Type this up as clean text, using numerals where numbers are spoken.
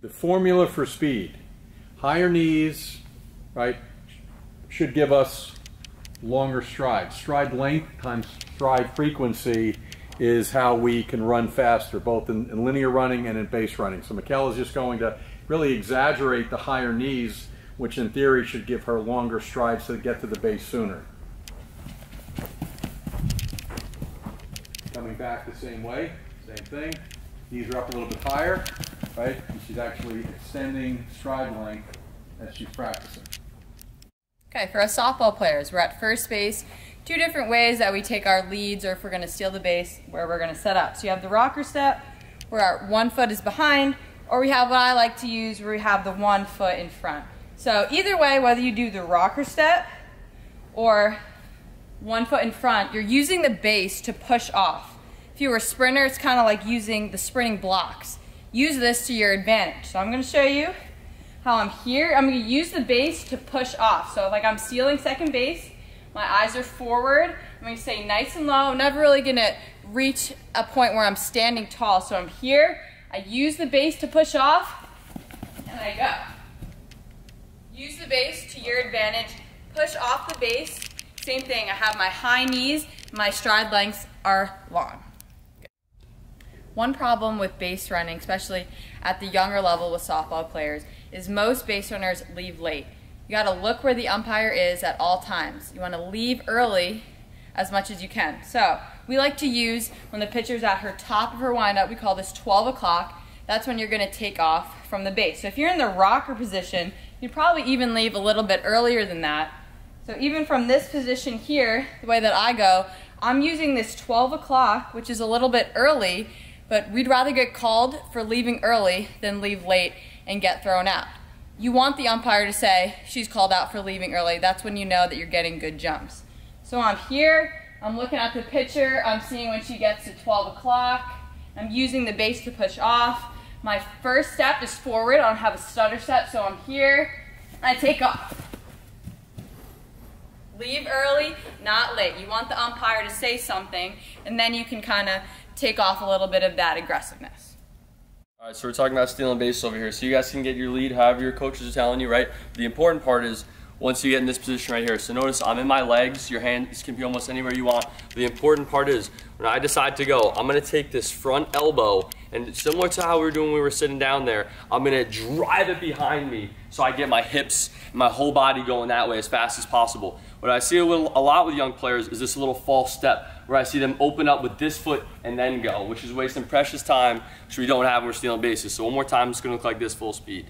The formula for speed. Higher knees, right, should give us longer strides. Stride length times stride frequency is how we can run faster, both in linear running and in base running. So Micaela is just going to really exaggerate the higher knees, which in theory should give her longer strides to get to the base sooner. Coming back the same way, same thing. Knees are up a little bit higher, right? And she's actually extending stride length as she's practicing. Okay, for us softball players, we're at first base. Two different ways that we take our leads, or if we're going to steal the base, where we're going to set up. So you have the rocker step, where our 1 foot is behind, or we have what I like to use, where we have the 1 foot in front. So either way, whether you do the rocker step or 1 foot in front, you're using the base to push off. If you were a sprinter, it's kind of like using the sprinting blocks. Use this to your advantage. So I'm going to show you how I'm here. I'm going to use the base to push off. So like I'm stealing second base, my eyes are forward. I'm going to stay nice and low. I'm never really going to reach a point where I'm standing tall. So I'm here. I use the base to push off, and I go. Use the base to your advantage. Push off the base. Same thing. I have my high knees. My stride lengths are long. One problem with base running, especially at the younger level with softball players, is most base runners leave late. You got to look where the umpire is at all times. You want to leave early as much as you can. So we like to use, when the pitcher's at her top of her windup, we call this 12 o'clock. That's when you're going to take off from the base. So if you're in the rocker position, you'd probably even leave a little bit earlier than that. So even from this position here, the way that I go, I'm using this 12 o'clock, which is a little bit early, but we'd rather get called for leaving early than leave late and get thrown out. You want the umpire to say, she's called out for leaving early. That's when you know that you're getting good jumps. So I'm here, I'm looking at the pitcher, I'm seeing when she gets to 12 o'clock. I'm using the base to push off. My first step is forward. I don't have a stutter step, so I'm here, and I take off. Leave early, not late. You want the umpire to say something, and then you can kind of take off a little bit of that aggressiveness. All right, so we're talking about stealing bases over here. So you guys can get your lead however your coaches are telling you, right? The important part is once you get in this position right here. So notice I'm in my legs. Your hands can be almost anywhere you want. The important part is when I decide to go, I'm going to take this front elbow, and similar to how we were doing when we were sitting down there, I'm going to drive it behind me so I get my hips and my whole body going that way as fast as possible. What I see a lot with young players is this little false step where I see them open up with this foot and then go, which is wasting precious time, which we don't have when we're stealing bases. So one more time, it's going to look like this full speed.